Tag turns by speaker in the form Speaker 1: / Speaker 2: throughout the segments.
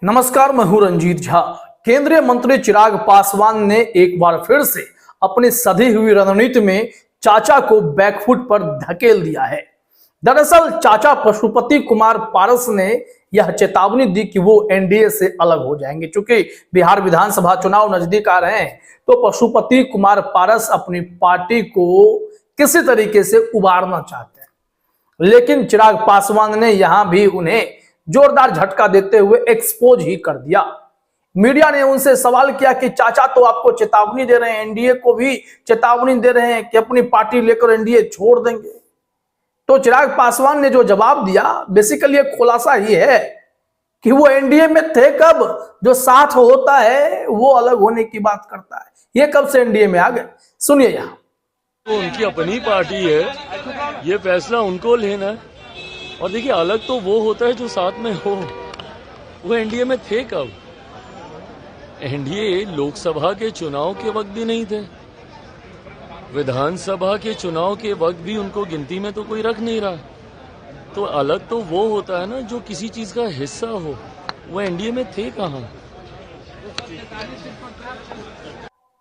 Speaker 1: नमस्कार, मैं हूं रंजीत झा। केंद्रीय मंत्री चिराग पासवान ने एक बार फिर से अपनी सधी हुई रणनीति में चाचा को बैकफुट पर धकेल दिया है। दरअसल चाचा पशुपति कुमार पारस ने यह चेतावनी दी कि वो एनडीए से अलग हो जाएंगे। चूंकि बिहार विधानसभा चुनाव नजदीक आ रहे हैं तो पशुपति कुमार पारस अपनी पार्टी को किसी तरीके से उबारना चाहते हैं, लेकिन चिराग पासवान ने यहां भी उन्हें जोरदार झटका देते हुए एक्सपोज ही कर दिया। मीडिया ने उनसे सवाल किया कि चाचा तो आपको चेतावनी दे रहे हैं, एनडीए को भी चेतावनी दे रहे हैं कि अपनी पार्टी लेकर एनडीए छोड़ देंगे। तो चिराग पासवान ने जो जवाब दिया बेसिकली एक खुलासा ही है कि वो एनडीए में थे कब, जो साथ होता है वो अलग होने की बात करता है। ये कब से एनडीए में आ गए, सुनिए यहाँ।
Speaker 2: तो उनकी अपनी पार्टी है, ये फैसला उनको लेना है। और देखिए, अलग तो वो होता है जो साथ में हो। वो एनडीए में थे कब? एनडीए लोकसभा के चुनाव के वक्त भी नहीं थे, विधानसभा के चुनाव के वक्त भी उनको गिनती में तो कोई रख नहीं रहा। तो अलग तो वो होता है ना जो किसी चीज का हिस्सा हो। वो एनडीए में थे कहां?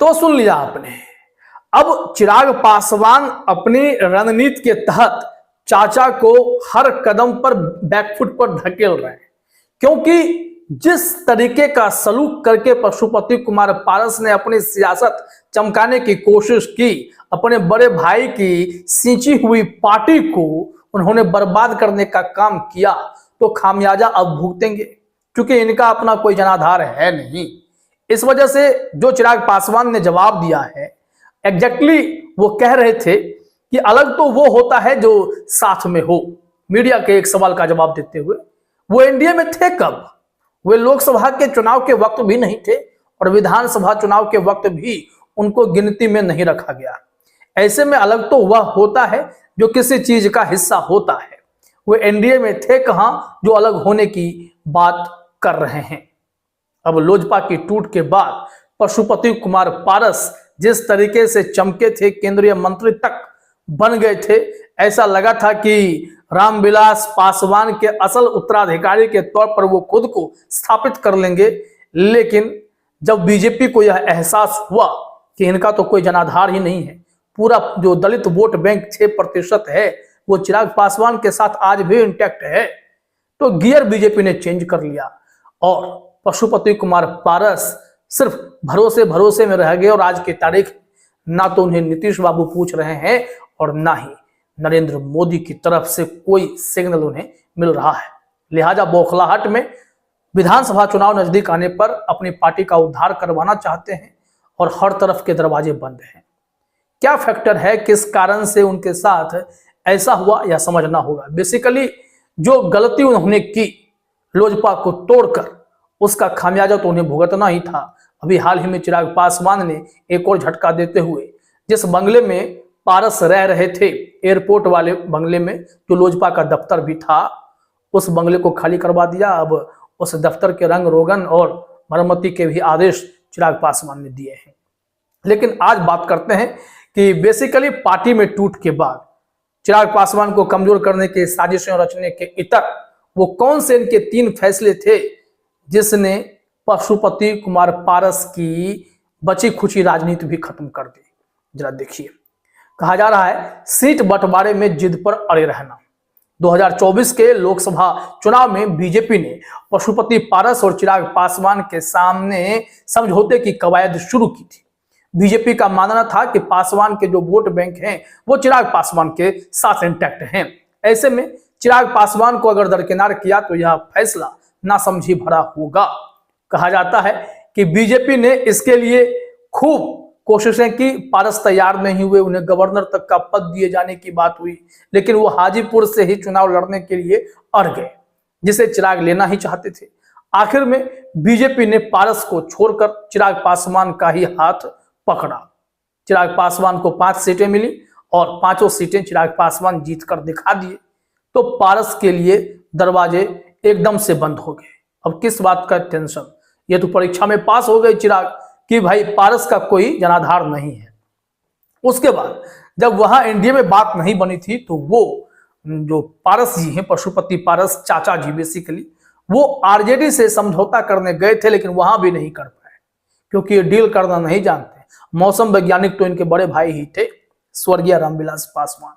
Speaker 1: तो सुन लिया आपने। अब चिराग पासवान अपनी रणनीति के तहत चाचा को हर कदम पर बैकफुट पर धकेल रहे हैं, क्योंकि जिस तरीके का सलूक करके पशुपति कुमार पारस ने अपनी सियासत चमकाने की कोशिश की, अपने बड़े भाई की सींची हुई पार्टी को उन्होंने बर्बाद करने का काम किया, तो खामियाजा अब भुगतेंगे, क्योंकि इनका अपना कोई जनाधार है नहीं। इस वजह से जो चिराग पासवान ने जवाब दिया है, एग्जैक्टली वो कह रहे थे कि अलग तो वो होता है जो साथ में हो। मीडिया के एक सवाल का जवाब देते हुए, वो एनडीए में थे कब? वे लोकसभा के चुनाव के वक्त भी नहीं थे और विधानसभा चुनाव के वक्त भी उनको गिनती में नहीं रखा गया। ऐसे में अलग तो वह होता है जो किसी चीज का हिस्सा होता है। वे एनडीए में थे कहां जो अलग होने की बात कर रहे हैं। अब लोजपा की टूट के बाद पशुपति कुमार पारस जिस तरीके से चमके थे, केंद्रीय मंत्री तक बन गए थे, ऐसा लगा था कि रामविलास पासवान के असल उत्तराधिकारी के तौर पर वो खुद को स्थापित कर लेंगे। लेकिन जब बीजेपी को यह एहसास हुआ कि इनका तो कोई जनाधार ही नहीं है, पूरा जो दलित वोट बैंक 6% है वो चिराग पासवान के साथ आज भी इंटैक्ट है, तो गियर बीजेपी ने चेंज कर लिया और पशुपति कुमार पारस सिर्फ भरोसे में रह गए। और आज की तारीख ना तो उन्हें नीतीश बाबू पूछ रहे हैं और ना ही नरेंद्र मोदी की तरफ से कोई सिग्नल उन्हें मिल रहा है। लिहाजा बौखलाहट में विधानसभा चुनाव नजदीक आने पर अपनी पार्टी का उद्धार करवाना चाहते हैं और हर तरफ के दरवाजे बंद हैं। क्या फैक्टर है, किस कारण से उनके साथ ऐसा हुआ, यह समझना होगा। बेसिकली जो गलती उन्होंने की लोजपा को तोड़कर, उसका खामियाजा तो उन्हें भुगतना ही था। अभी हाल ही में चिराग पासवान ने एक और झटका देते हुए जिस बंगले में पारस रह रहे थे, एयरपोर्ट वाले बंगले में जो लोजपा का दफ्तर भी था, उस बंगले को खाली करवा दिया। अब उस दफ्तर के रंग रोगन और मरम्मती के भी आदेश चिराग पासवान ने दिए हैं। लेकिन आज बात करते हैं कि बेसिकली पार्टी में टूट के बाद चिराग पासवान को कमजोर करने की साजिशें रचने के इतर वो कौन से इनके 3 फैसले थे जिसने पशुपति कुमार पारस की बची खुची राजनीति भी खत्म कर दी। जरा देखिए, कहा जा रहा है सीट बंटवारे में जिद पर अड़े रहना। 2024 के लोकसभा चुनाव में बीजेपी ने पशुपति पारस और चिराग पासवान के सामने समझौते की कवायद शुरू की थी। बीजेपी का मानना था कि पासवान के जो वोट बैंक हैं वो चिराग पासवान के साथ इंटैक्ट हैं। ऐसे में चिराग पासवान को अगर दरकिनार किया तो यह फैसला नासमझी भरा होगा। कहा जाता है कि बीजेपी ने इसके लिए खूब कोशिशें की, पारस तैयार नहीं हुए, उन्हें गवर्नर तक का पद दिए जाने की बात हुई, लेकिन वो हाजीपुर से ही चुनाव लड़ने के लिए अड़ गए, जिसे चिराग लेना ही चाहते थे। आखिर में बीजेपी ने पारस को छोड़कर चिराग पासवान का ही हाथ पकड़ा। चिराग पासवान को 5 सीटें मिली और 5 सीटें चिराग पासवान जीत कर दिखा दिए, तो पारस के लिए दरवाजे एकदम से बंद हो गए। अब किस बात का टेंशन, ये तो परीक्षा में पास हो गए चिराग कि भाई पारस का कोई जनाधार नहीं है। उसके बाद जब वहां एनडीए में बात नहीं बनी थी तो वो जो पारस जी हैं, पशुपति पारस चाचा जी बेसिकली, वो आरजेडी से समझौता करने गए थे, लेकिन वहां भी नहीं कर पाए, क्योंकि ये डील करना नहीं जानते। मौसम वैज्ञानिक तो इनके बड़े भाई ही थे, स्वर्गीय रामविलास पासवान।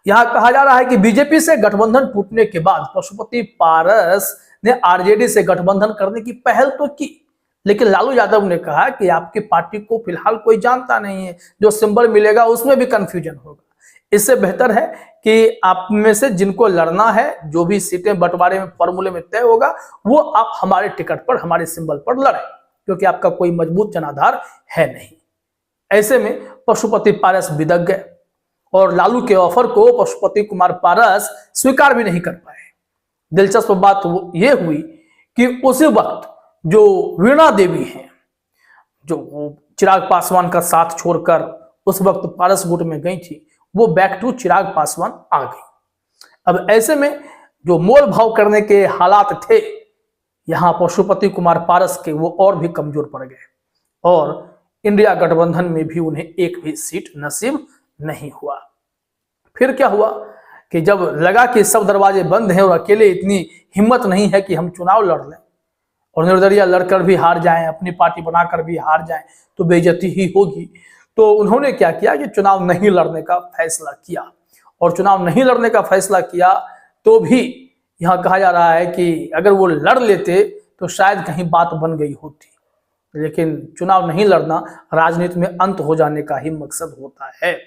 Speaker 1: यहां कहा जा रहा है कि बीजेपी से गठबंधन टूटने के बाद पशुपति पारस ने आरजेडी से गठबंधन करने की पहल तो की, लेकिन लालू यादव ने कहा कि आपकी पार्टी को फिलहाल कोई जानता नहीं है, जो सिंबल मिलेगा उसमें भी कंफ्यूजन होगा। इससे बेहतर है कि आप में से जिनको लड़ना है, जो भी सीटें बंटवारे में फॉर्मूले में तय होगा, वो आप हमारे टिकट पर, हमारे सिंबल पर लड़ें, क्योंकि आपका कोई मजबूत जनाधार है नहीं। ऐसे में पशुपति पारस बिदक गए और लालू के ऑफर को पशुपति कुमार पारस स्वीकार भी नहीं कर पाए। दिलचस्प बात यह हुई कि उसी वक्त जो वीणा देवी हैं, जो चिराग पासवान का साथ छोड़कर उस वक्त पारस गुट में गई थी, वो बैक टू चिराग पासवान आ गई। अब ऐसे में जो मोल भाव करने के हालात थे यहां पशुपति कुमार पारस के, वो और भी कमजोर पड़ गए और इंडिया गठबंधन में भी उन्हें एक भी सीट नसीब नहीं हुआ। फिर क्या हुआ कि जब लगा कि सब दरवाजे बंद हैं और अकेले इतनी हिम्मत नहीं है कि हम चुनाव लड़ लें और निर्दलीय लड़कर भी हार जाएं, अपनी पार्टी बनाकर भी हार जाएं, तो बेइज्जती ही होगी, तो उन्होंने क्या किया कि चुनाव नहीं लड़ने का फैसला किया। और चुनाव नहीं लड़ने का फैसला किया तो भी यहां कहा जा रहा है कि अगर वो लड़ लेते तो शायद कहीं बात बन गई होती, लेकिन चुनाव नहीं लड़ना राजनीति में अंत हो जाने का ही मकसद होता है।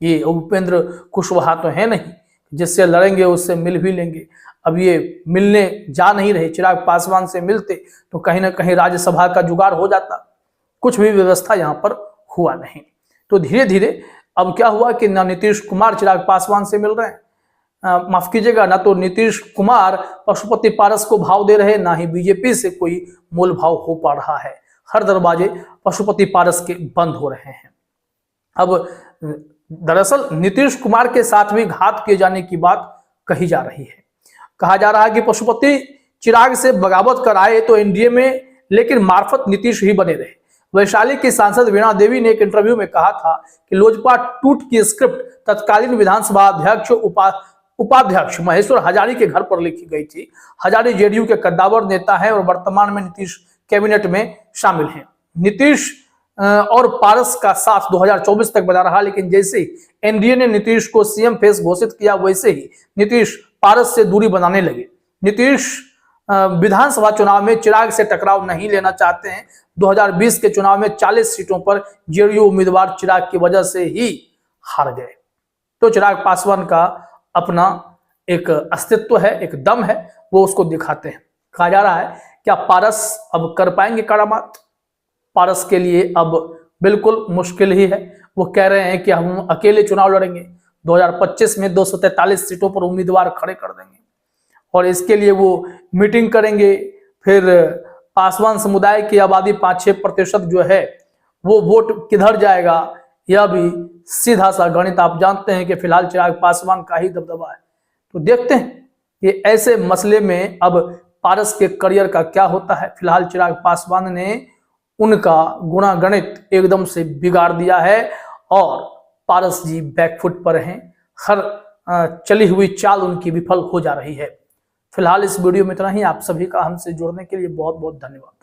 Speaker 1: ये उपेंद्र कुशवाहा तो है नहीं, जिससे लड़ेंगे उससे मिल भी लेंगे। अब ये मिलने जा नहीं रहे, चिराग पासवान से मिलते तो कहीं ना कहीं राज्यसभा का जुगाड़ हो जाता, कुछ भी व्यवस्था यहाँ पर हुआ नहीं। तो धीरे धीरे अब क्या हुआ कि ना नीतीश कुमार चिराग पासवान से मिल रहे हैं, माफ कीजिएगा, ना तो नीतीश कुमार पशुपति पारस को भाव दे रहे, ना ही बीजेपी से कोई मोल भाव हो पा रहा है। हर दरवाजे पशुपति पारस के बंद हो रहे हैं। अब दरअसल नीतीश कुमार के साथ भी घात किए जाने की बात कही जा रही है। कहा जा रहा है कि पशुपति चिराग से बगावत कराए तो एनडीए में, लेकिन मार्फत नीतीश ही बने रहे। वैशाली की सांसद वीणा देवी ने एक इंटरव्यू में कहा था कि लोजपा टूट की स्क्रिप्ट तत्कालीन विधानसभा अध्यक्ष उपाध्यक्ष महेश्वर हजारी के घर पर लिखी गई थी। हजारी जेडीयू के कद्दावर नेता हैं और वर्तमान में नीतीश कैबिनेट में शामिल हैं। नीतीश और पारस का साथ 2024 तक बना रहा, लेकिन जैसे एनडीए ने नीतीश को सीएम फेस घोषित किया, वैसे ही नीतीश पारस से दूरी बनाने लगे। नीतीश विधानसभा चुनाव में चिराग से टकराव नहीं लेना चाहते हैं। 2020 के चुनाव में 40 सीटों पर जेडीयू उम्मीदवार चिराग की वजह से ही हार गए। तो चिराग पासवान का अपना एक अस्तित्व है, एक दम है, वो उसको दिखाते हैं। कहा जा रहा है क्या पारस अब कर पाएंगे करामात? पारस के लिए अब बिल्कुल मुश्किल ही है। वो कह रहे हैं कि हम अकेले चुनाव लड़ेंगे, 2025 में 243 सीटों पर उम्मीदवार खड़े कर देंगे और इसके लिए वो मीटिंग करेंगे। फिर पासवान समुदाय की आबादी 5-6% जो है वो वोट किधर जाएगा, यह भी सीधा सा गणित। आप जानते हैं कि फिलहाल चिराग पासवान का ही दबदबा है। तो देखते हैं कि ऐसे मसले में अब पारस के करियर का क्या होता है। फिलहाल चिराग पासवान ने उनका गुणा गणित एकदम से बिगाड़ दिया है और पारस जी बैकफुट पर हैं। हर चली हुई चाल उनकी विफल हो जा रही है। फिलहाल इस वीडियो में इतना ही। आप सभी का हमसे जुड़ने के लिए बहुत बहुत धन्यवाद।